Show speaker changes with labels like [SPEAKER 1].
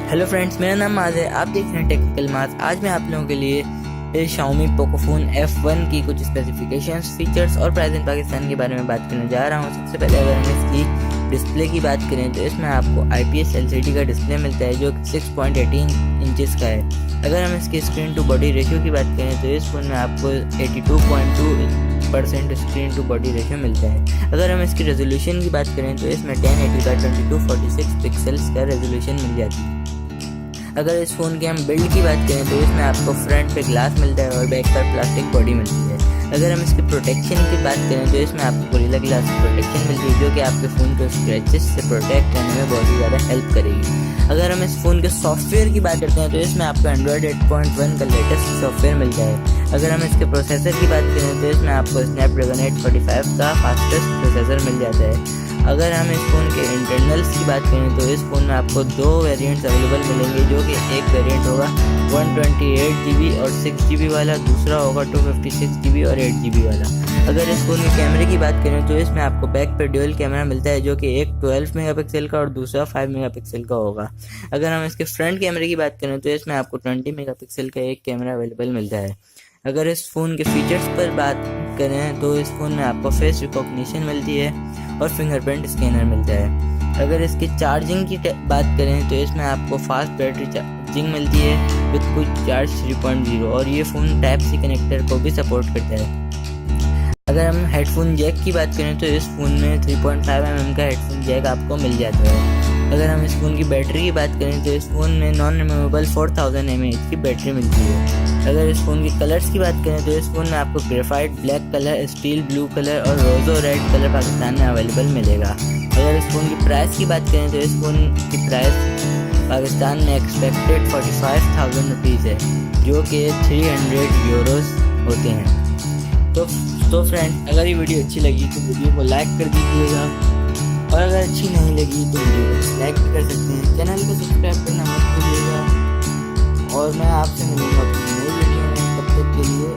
[SPEAKER 1] Hello friends, मेरा नाम माज है। आप देख रहे हैं टेक्निकल माज। आज मैं आप लोगों के लिए Xiaomi Pocophone F1 की कुछ स्पेसिफिकेशंस, फीचर्स और प्राइस इन पाकिस्तान के बारे में बात करने जा रहा हूं। सबसे पहले अगर हम इसकी डिस्प्ले की बात करें तो इसमें आपको IPS LCD का डिस्प्ले मिलता है जो 6.18 इंचेस का है। अगर हम इसकी स्क्रीन टू बॉडी रेशियो की बात करें तो इस फ़ोन में आपको 82.2% स्क्रीन टू बॉडी रेशियो मिलता है। अगर हम इसकी रेजोल्यूशन की बात करें तो इसमें 1080 का 2246 पिक्सल्स का रेजोल्यूशन मिल जाती है। अगर इस फ़ोन की हम बिल्ड की बात करें तो इसमें आपको फ्रंट पे ग्लास मिलता है और बैक पर प्लास्टिक बॉडी मिलती है। अगर हम इसकी प्रोटेक्शन की बात करें तो इसमें आपको गोरिल्ला ग्लास प्रोटेक्शन मिलती है जो कि आपके फ़ोन को स्क्रैचेस से प्रोटेक्ट करने में बहुत ही ज़्यादा हेल्प करेगी। अगर हम इस फ़ोन के सॉफ्टवेयर की बात करते हैं तो इसमें आपको Android 8.1 का लेटेस्ट सॉफ्टवेयर मिलता है। अगर हम इसके प्रोसेसर की बात करें तो इसमें आपको Snapdragon 845 का फास्टेस्ट प्रोसेसर मिल जाता है। अगर हम इस फ़ोन के इंटरनल्स की बात करें तो इस फ़ोन में आपको दो वेरिएंट्स अवेलेबल मिलेंगे जो कि एक वेरिएंट होगा 128GB और 6GB वाला, दूसरा होगा 256GB और 8GB वाला। अगर इस फ़ोन के कैमरे की बात करें तो इसमें आपको बैक पर ड्यूअल कैमरा मिलता है जो कि एक 12 मेगापिक्सल का और दूसरा 5 मेगापिक्सल का होगा। अगर हम इसके फ्रंट कैमरे की बात करें तो इसमें आपको 20 मेगापिक्सल का एक कैमरा अवेलेबल मिलता है। अगर इस फ़ोन के फीचर्स पर बात करें तो इस फ़ोन में आपको फेस रिकॉग्निशन मिलती है और फिंगरप्रिंट स्कैनर मिलता है। अगर इसकी चार्जिंग की बात करें तो इसमें आपको फास्ट बैटरी चार्जिंग मिलती है विद क्विक चार्ज 3.0 और ये फ़ोन टाइप सी कनेक्टर को भी सपोर्ट करता है। अगर हम हेडफोन जैक की बात करें तो इस फ़ोन में 3.5mm का हेडफोन जैक आपको मिल जाता है। अगर हम इस फ़ोन की बैटरी की बात करें तो इस फ़ोन में नॉन रिमूवेबल 4000 mAh की बैटरी मिलती है। अगर इस फ़ोन के कलर्स की बात करें तो इस फ़ोन में आपको graphite black colour, steel blue colour और रोज़ो रेड कलर पाकिस्तान में अवेलेबल मिलेगा। अगर इस फ़ोन की प्राइस की बात करें तो इस फ़ोन की प्राइस पाकिस्तान में एक्सपेक्टेड 45,000 रुपीज़ है जो कि 300 यूरोस होते हैं। तो फ्रेंड, अगर ये वीडियो अच्छी लगी तो वीडियो को लाइक कर दीजिएगा और अगर अच्छी नहीं लगी तो वीडियो को डिसलाइक भी कर सकते हैं। चैनल को सब्सक्राइब करना मत भूलिएगा और मैं आपसे मिलूंगा अपनी नई वीडियो में। तब तक के लिए